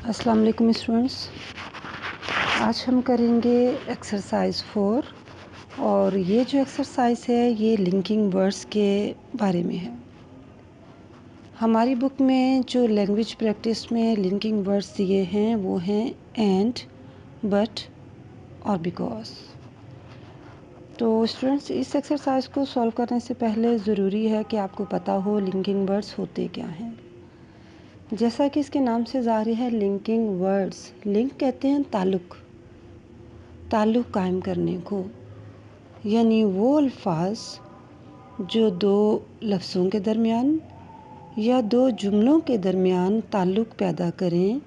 अस्सलाम वालेकुम स्टूडेंट्स। आज हम करेंगे एक्सरसाइज 4 और ये जो एक्सरसाइज है ये लिंकिंग वर्ड्स के बारे में है। हमारी बुक में जो लैंग्वेज प्रैक्टिस में लिंकिंग वर्ड्स दिए हैं वो हैं एंड, बट और बिकॉज। तो स्टूडेंट्स इस एक्सरसाइज को सॉल्व करने से पहले ज़रूरी है कि आपको पता हो लिंकिंग वर्ड्स होते क्या हैं। जैसा कि इसके नाम से ज़ाहिर है लिंकिंग वर्ड्स, लिंक कहते हैं ताल्लुक़ कायम करने को, यानी वो अल्फाज जो दो लफ्ज़ों के दरमियान या दो जुमलों के दरमियान ताल्लुक़ पैदा करें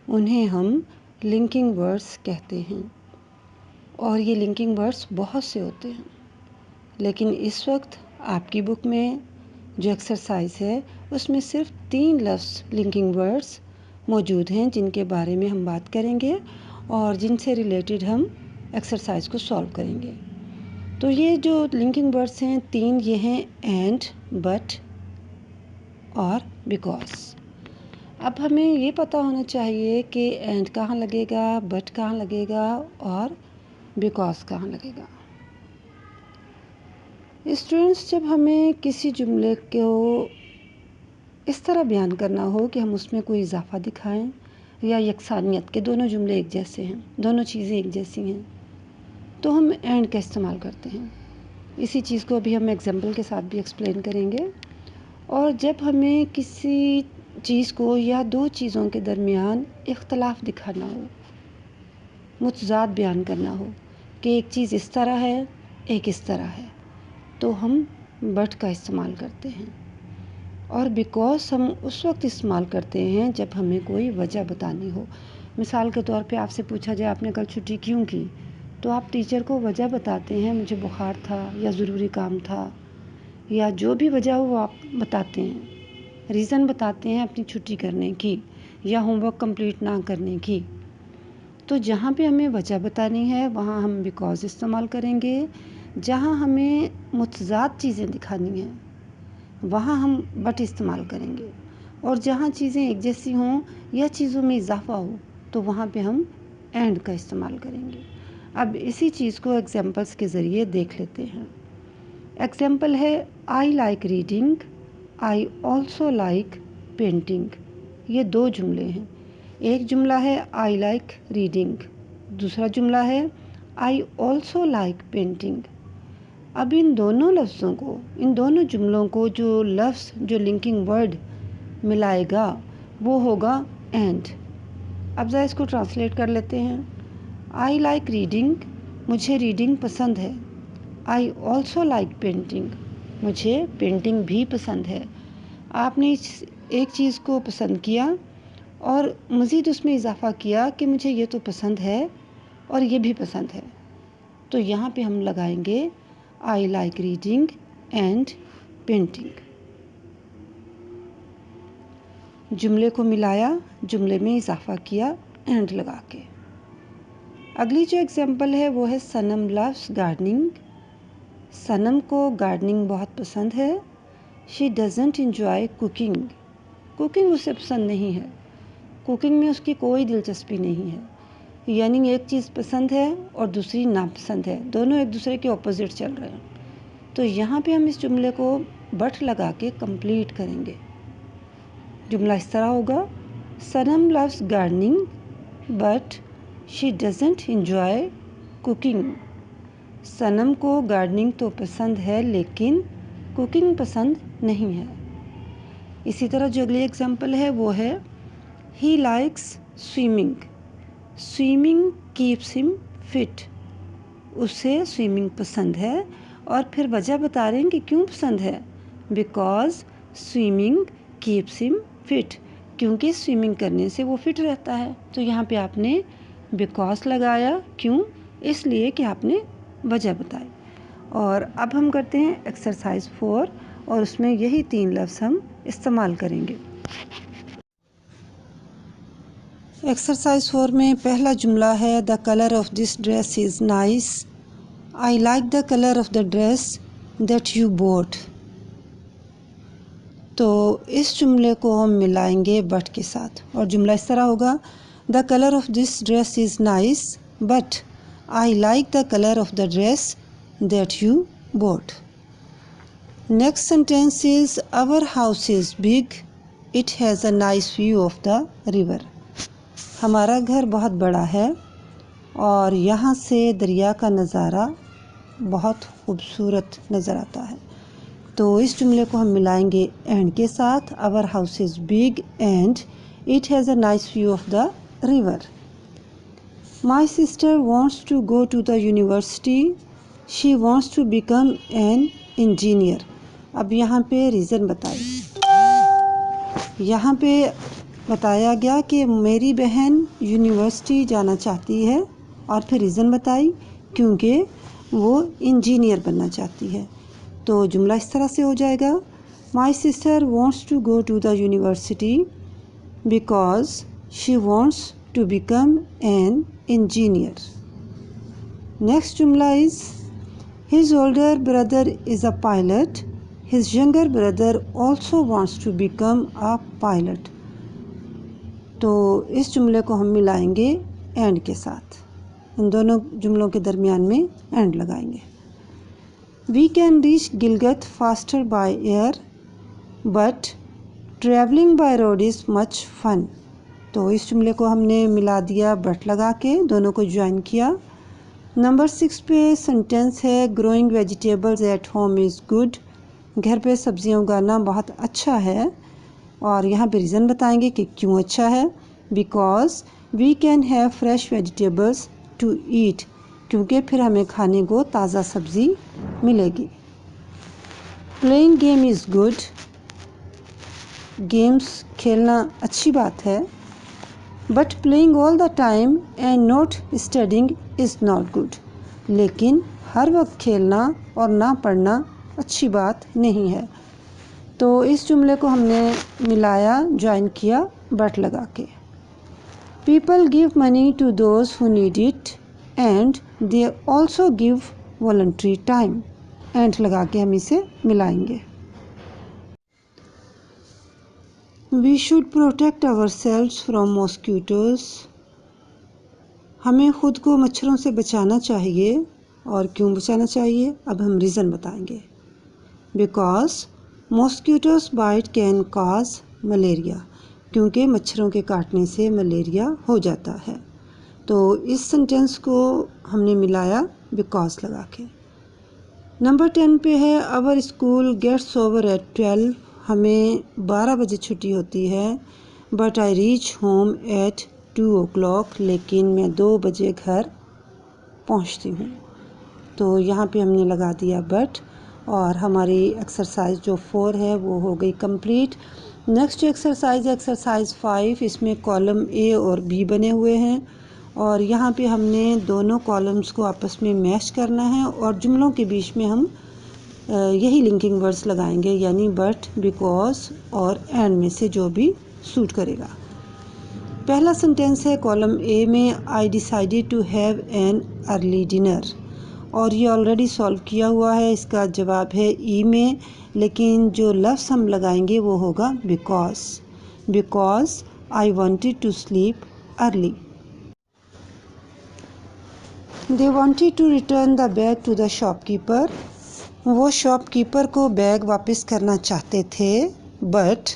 उन्हें हम लिंकिंग वर्ड्स कहते हैं। और ये लिंकिंग वर्ड्स बहुत से होते हैं, लेकिन इस वक्त आपकी बुक में जो एक्सरसाइज है उसमें सिर्फ 3 लफ्ज़ लिंकिंग वर्ड्स मौजूद हैं जिनके बारे में हम बात करेंगे और जिनसे रिलेटेड हम एक्सरसाइज को सॉल्व करेंगे। तो ये जो लिंकिंग वर्ड्स हैं 3 ये हैं एंड, बट और बिकॉज। अब हमें ये पता होना चाहिए कि एंड कहाँ लगेगा, बट कहाँ लगेगा और बिकॉज कहाँ लगेगा। स्टूडेंट्स, जब हमें किसी जुमले को इस तरह बयान करना हो कि हम उसमें कोई इजाफा दिखाएं या यकसानियत के दोनों जुमले एक जैसे हैं, दोनों चीज़ें एक जैसी हैं, तो हम एंड का इस्तेमाल करते हैं। इसी चीज़ को अभी हम एग्जाम्पल के साथ भी एक्सप्लेन करेंगे। और जब हमें किसी चीज़ को या दो चीज़ों के दरमियान इख्तलाफ दिखाना हो, मुतज़ाद बयान करना हो कि एक चीज़ इस तरह है एक इस तरह है, तो हम बट का इस्तेमाल करते हैं। और बिकॉज हम उस वक्त इस्तेमाल करते हैं जब हमें कोई वजह बतानी हो। मिसाल के तौर पे आपसे पूछा जाए आपने कल छुट्टी क्यों की, तो आप टीचर को वजह बताते हैं, मुझे बुखार था या ज़रूरी काम था या जो भी वजह हो वो आप बताते हैं, रीज़न बताते हैं अपनी छुट्टी करने की या होमवर्क कंप्लीट ना करने की। तो जहाँ पे हमें वजह बतानी है वहाँ हम बिकॉज इस्तेमाल करेंगे। जहाँ हमें मुतज़ाद चीज़ें दिखानी हैं वहाँ हम बट इस्तेमाल करेंगे। और जहाँ चीज़ें एक जैसी हों या चीज़ों में इजाफा हो तो वहाँ पे हम एंड का इस्तेमाल करेंगे। अब इसी चीज़ को एग्जांपल्स के ज़रिए देख लेते हैं। एग्जांपल है I like reading, I also like painting. ये 2 जुमले हैं। एक जुमला है आई लाइक रीडिंग, दूसरा जुमला है आई ऑल्सो लाइक पेंटिंग। अब इन दोनों लफ्ज़ों को, इन दोनों जुमलों को जो लफ्ज़ जो लिंकिंग वर्ड मिलाएगा वो होगा एंड। अब ज़रा इसको ट्रांसलेट कर लेते हैं। आई लाइक रीडिंग, मुझे रीडिंग पसंद है। आई ऑल्सो लाइक पेंटिंग, मुझे पेंटिंग भी पसंद है। आपने एक चीज़ को पसंद किया और मज़ीद उसमें इजाफा किया कि मुझे ये तो पसंद है और ये भी पसंद है, तो यहाँ पे हम लगाएंगे I like reading and painting. जुमले को मिलाया, जुमले में इजाफा किया एंड लगा के। अगली जो एग्जांपल है वो है सनम लव्स गार्डनिंग। सनम को गार्डनिंग बहुत पसंद है। She doesn't enjoy cooking, cooking उसे पसंद नहीं है, कुकिंग में उसकी कोई दिलचस्पी नहीं है। यानी एक चीज़ पसंद है और दूसरी नापसंद है, दोनों एक दूसरे के ऑपोजिट चल रहे हैं। तो यहाँ पे हम इस जुमले को बट लगा के कंप्लीट करेंगे। जुमला इस तरह होगा, Sanam loves gardening but she doesn't enjoy cooking. Sanam को गार्डनिंग तो पसंद है लेकिन कुकिंग पसंद नहीं है। इसी तरह जो अगली एग्जांपल है वो है he likes swimming, swimming keeps him fit. उसे स्विमिंग पसंद है और फिर वजह बता रहे हैं कि क्यों पसंद है, because swimming keeps him fit, क्योंकि स्विमिंग करने से वो फिट रहता है। तो यहाँ पे आपने बिकॉज लगाया, क्यों, इसलिए कि आपने वजह बताई। और अब हम करते हैं एक्सरसाइज 4 और उसमें यही 3 लफ्ज़ हम इस्तेमाल करेंगे। एक्सरसाइज 4 में पहला जुमला है the colour of this dress is nice, I like the colour of the dress that you boat. तो इस जुमले को हम मिलाएंगे बट के साथ और जुमला इस तरह होगा, the colour of this dress is nice but I like the colour of the dress that you bought. Next sentence is our house is big. It has a nice view of the river. हमारा घर बहुत बड़ा है और यहाँ से दरिया का नज़ारा बहुत खूबसूरत नज़र आता है। तो इस जुमले को हम मिलाएंगे एंड के साथ। Our house is big and it has a nice view of the river. My sister wants to go to the university. She wants to become an engineer. अब यहाँ पे रीज़न बताइए। यहाँ पे बताया गया कि मेरी बहन यूनिवर्सिटी जाना चाहती है और फिर रीज़न बताई क्योंकि वो इंजीनियर बनना चाहती है। तो जुमला इस तरह से हो जाएगा, my sister wants to go to the university because she wants to become an engineer. Next जुमला is His older brother is a pilot. His younger brother also wants to become a pilot. तो इस जुमले को हम मिलाएंगे and के साथ। इन दोनों जुमलों के दरमियान में एंड लगाएंगे। We can reach Gilgit faster by air, but traveling by road is much fun. तो इस जुमले को हमने मिला दिया बट लगा के, दोनों को ज्वाइन किया। नंबर 6 पे सेंटेंस है growing vegetables at home is good. घर पे सब्जियां उगाना बहुत अच्छा है और यहाँ पे रीज़न बताएंगे कि क्यों अच्छा है। Because we can have fresh vegetables to eat, क्योंकि फिर हमें खाने को ताज़ा सब्ज़ी मिलेगी। Playing game is good. Games खेलना अच्छी बात है। But playing all the time and not studying is not good. लेकिन हर वक्त खेलना और ना पढ़ना अच्छी बात नहीं है। तो इस जुमले को हमने मिलाया, ज्वाइन किया बट लगा के। People give money to those who need it and they also give voluntary time. And लगा के हम इसे मिलाएंगे। We should protect ourselves from mosquitoes. हमें ख़ुद को मच्छरों से बचाना चाहिए। और क्यों बचाना चाहिए, अब हम रीज़न बताएंगे। Because mosquitoes bite can cause malaria, क्योंकि मच्छरों के काटने से मलेरिया हो जाता है। तो इस सेंटेंस को हमने मिलाया बिकॉज लगा के। नंबर 10 पे है our school gets over at 12। हमें 12 बजे छुट्टी होती है। But I reach home at 2 o'clock। लेकिन मैं 2 बजे घर पहुंचती हूँ। तो यहाँ पे हमने लगा दिया बट, और हमारी एक्सरसाइज जो 4 है वो हो गई कंप्लीट। नेक्स्ट एक्सरसाइज है एक्सरसाइज 5। इसमें कॉलम ए और बी बने हुए हैं और यहाँ पे हमने दोनों कॉलम्स को आपस में मैच करना है और जुमलों के बीच में हम यही लिंकिंग वर्ड्स लगाएंगे, यानी बट, बिकॉज और एंड में से जो भी सूट करेगा। पहला सेंटेंस है कॉलम ए में, I decided to have an early dinner, और ये ऑलरेडी सॉल्व किया हुआ है। इसका जवाब है ई में, लेकिन जो लफ्ज़ हम लगाएंगे वो होगा because. Because I wanted to sleep early. They wanted to return the bag to the shopkeeper. वो शॉपकीपर को बैग वापस करना चाहते थे। बट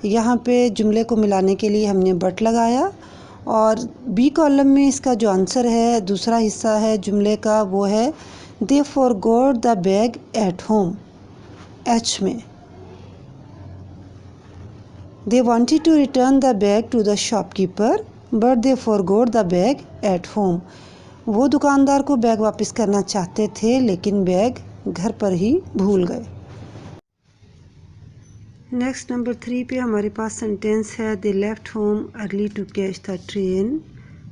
यहाँ पे जुमले को मिलाने के लिए हमने बट लगाया और बी कॉलम में इसका जो आंसर है, दूसरा हिस्सा है जुमले का, वो है they forgot the bag at home. एच में they wanted to return the bag to the shopkeeper but they forgot the bag at home. वो दुकानदार को बैग वापस करना चाहते थे लेकिन बैग घर पर ही भूल गए। नेक्स्ट नंबर 3 पे हमारे पास सेंटेंस है they left home early to catch the train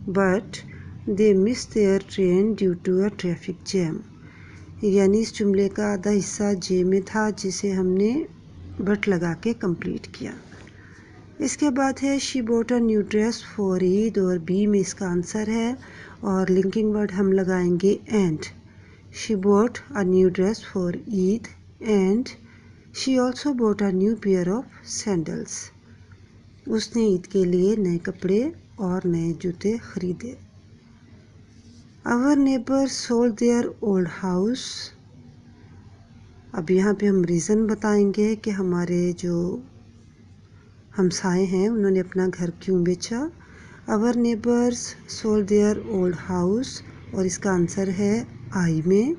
but they miss their train due to a traffic jam. यानी इस जुमले का आधा हिस्सा जे में था जिसे हमने बट लगा के कंप्लीट किया। इसके बाद है she bought a new dress for Eid, और बी में इसका आंसर है और लिंकिंग वर्ड हम लगाएंगे and. She bought a new dress for Eid and she also bought a new pair of sandals. उसने ईद के लिए नए कपड़े और नए जूते खरीदे। Our neighbors sold their old house। अब यहाँ पे हम रीज़न बताएंगे कि हमारे जो हमसाए हैं उन्होंने अपना घर क्यों बेचा। Our neighbors sold their old house, और इसका आंसर है आई में,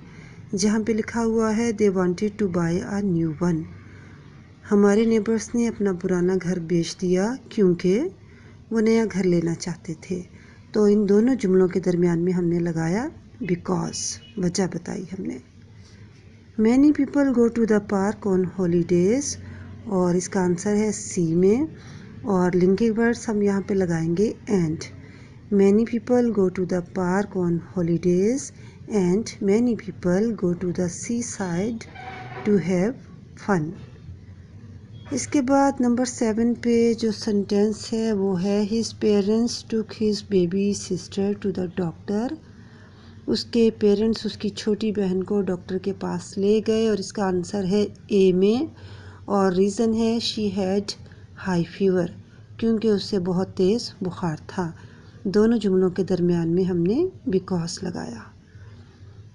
जहाँ पे लिखा हुआ है they wanted to buy a new one। हमारे नेबर्स ने अपना पुराना घर बेच दिया क्योंकि वो नया घर लेना चाहते थे। तो इन दोनों जुमलों के दरमियान में हमने लगाया बिकॉज, वजह बताई हमने। Many people go to the park on holidays, और इसका आंसर है सी में, और लिंकिंग वर्ड्स हम यहाँ पे लगाएंगे and. Many people go to the park on holidays and many people go to the seaside to have fun. इसके बाद नंबर 7 पे जो सेंटेंस है वो है his parents took his baby sister to the doctor. उसके parents उसकी छोटी बहन को डॉक्टर के पास ले गए, और इसका आंसर है ए में, और रीज़न है शी हैड हाई फीवर, क्योंकि उससे बहुत तेज़ बुखार था। दोनों जुमलों के दरमियान में हमने बिकॉज लगाया।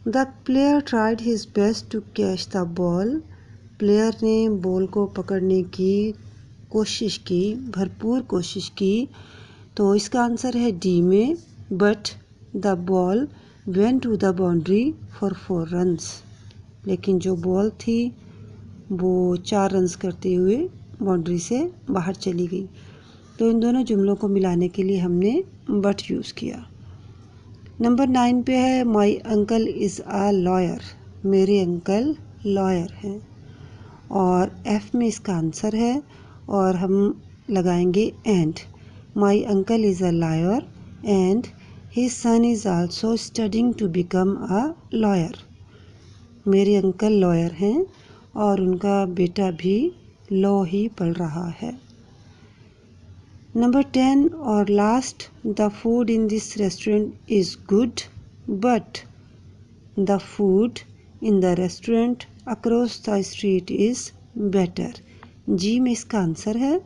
The player tried his best to catch the ball. Player ने बॉल को पकड़ने की कोशिश की, भरपूर कोशिश की, तो इसका आंसर है डी में, but the ball went to the boundary for 4 runs. लेकिन जो बॉल थी वो 4 रन्स करते हुए बाउंड्री से बाहर चली गई। तो इन दोनों जुमलों को मिलाने के लिए हमने बट यूज़ किया। नंबर 9 पे है my uncle is a lawyer. मेरे अंकल लॉयर हैं, और एफ में इसका आंसर है, और हम लगाएंगे and. My uncle is a lawyer and his son is also studying to become a lawyer. मेरे अंकल लॉयर हैं और उनका बेटा भी लॉ ही पढ़ रहा है। नंबर 10 और last, the food in this restaurant is good but the food in the restaurant across the street is better. जी में इसका आंसर है,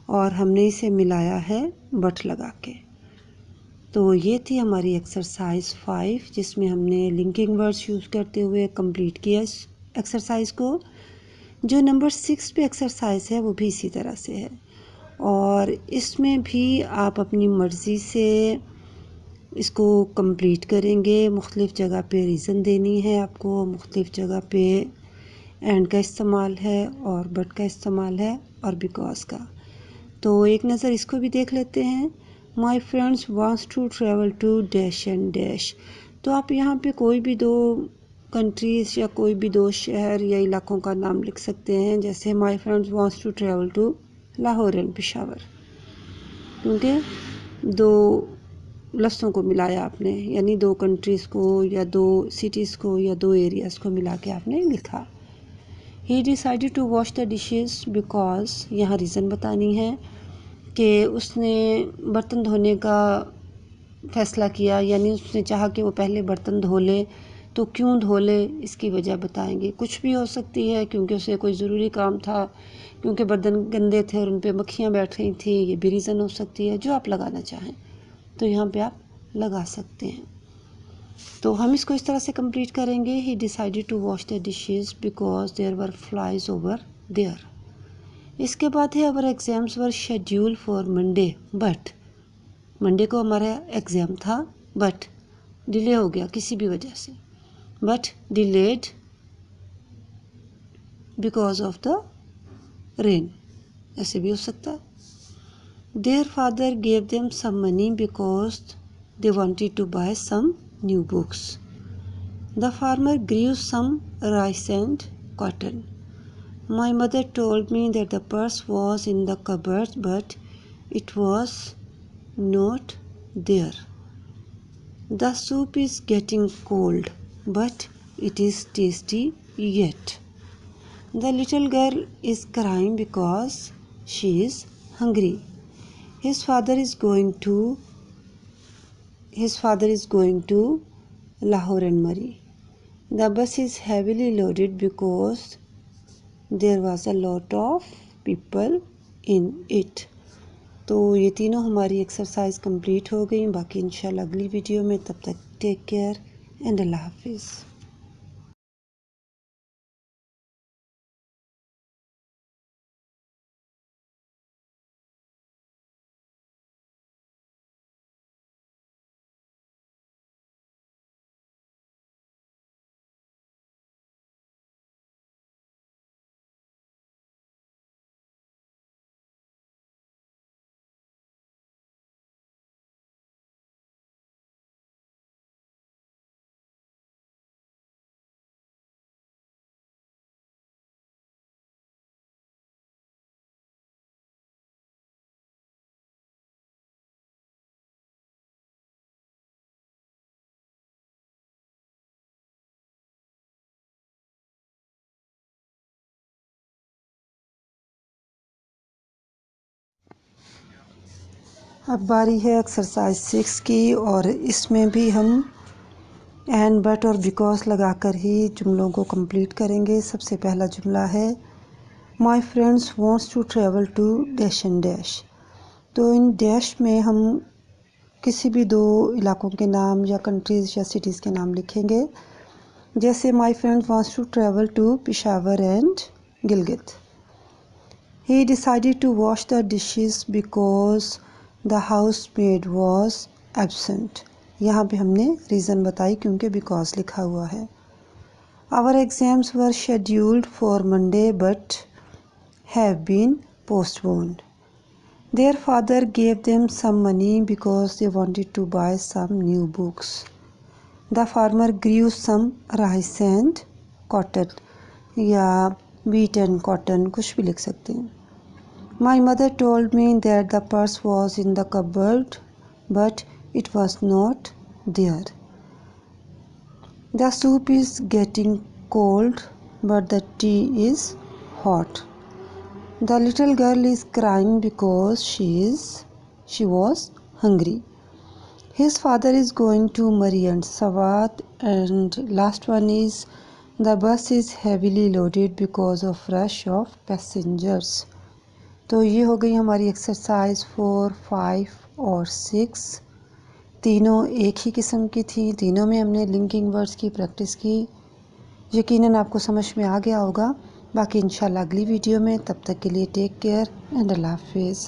और हमने इसे मिलाया है बट लगा के। तो ये थी हमारी एक्सरसाइज 5, जिसमें हमने लिंकिंग वर्ड्स यूज़ करते हुए कंप्लीट किया इस एक्सरसाइज को। जो नंबर 6 पे एक्सरसाइज है वो भी इसी तरह से है, और इसमें भी आप अपनी मर्ज़ी से इसको कंप्लीट करेंगे। मुख्तलिफ़ जगह पे रीज़न देनी है आपको, मुख्तलिफ़ जगह पे एंड का इस्तेमाल है और बट का इस्तेमाल है और बिकॉज का। तो एक नज़र इसको भी देख लेते हैं। My friends wants to travel to dash and dash. तो आप यहाँ पे कोई भी 2 कंट्रीज़ या कोई भी 2 शहर या इलाकों का नाम लिख सकते हैं, जैसे my friends wants to travel to Lahore and Peshawar, क्योंकि 2 लफ्ज़ों को मिलाया आपने, यानी 2 कंट्रीज़ को या 2 सिटीज़ को या 2 एरियाज़ को मिला के आपने लिखा। He decided to wash the dishes because, यहाँ रीज़न बतानी है कि उसने बर्तन धोने का फ़ैसला किया, यानी उसने चाहा कि वो पहले बर्तन धो ले। तो क्यों धो ले इसकी वजह बताएंगे। कुछ भी हो सकती है, क्योंकि उसे कोई ज़रूरी काम था, क्योंकि बर्तन गंदे थे और उन पर मक्खियाँ बैठ रही थी, ये भी रीज़न हो सकती है। जो आप लगाना चाहें तो यहाँ पे आप लगा सकते हैं। तो हम इसको इस तरह से कंप्लीट करेंगे। He decided to wash the dishes because there were flies over there. इसके बाद है our exams were schedule for Monday but, Monday को हमारा एग्ज़ाम था बट डिले हो गया किसी भी वजह से, but delayed because of the rain, ऐसे भी हो सकता है। Their father gave them some money because they wanted to buy some new books. The farmer grew some rice and cotton. My mother told me that the purse was in the cupboard, but it was not there. The soup is getting cold, but it is tasty yet. The little girl is crying because she is hungry. His father is going to Lahore and Murree. The bus is heavily loaded because there was a lot of people in it. तो ये तीनों हमारी exercise complete हो गई। बाकी इंशाल्लाह अगली video में, तब तक टेक केयर एंड अल्लाह हाफिज़। अब बारी है एक्सरसाइज 6 की, और इसमें भी हम एंड बट और बिकॉज लगाकर ही जुमलों को कंप्लीट करेंगे। सबसे पहला जुमला है my friends wants to travel to dash and dash. तो इन डैश में हम किसी भी दो इलाकों के नाम या कंट्रीज़ या सिटीज़ के नाम लिखेंगे। जैसे my friend wants to travel to Peshawar and Gilgit. He decided to wash the dishes because the housemaid was absent. यहाँ पे हमने रीज़न बताई क्योंकि बिकॉज लिखा हुआ है। Our exams were scheduled for Monday but have been postponed. Their father gave them some money because they wanted to buy some new books. The farmer grew some rice and cotton, या wheat and cotton, कुछ भी लिख सकते हैं। My mother told me that the purse was in the cupboard, but it was not there. The soup is getting cold, but the tea is hot. The little girl is crying because she was hungry. His father is going to Mari and Sawat. And last one is the bus is heavily loaded because of rush of passengers. तो ये हो गई हमारी exercise 4, 5 और 6। तीनों एक ही किस्म की थी। तीनों में हमने लिंकिंग वर्ड्स की प्रैक्टिस की। यकीनन आपको समझ में आ गया होगा। बाकी इंशाल्लाह अगली वीडियो में, तब तक के लिए टेक केयर एंड अल्लाह हाफिज़।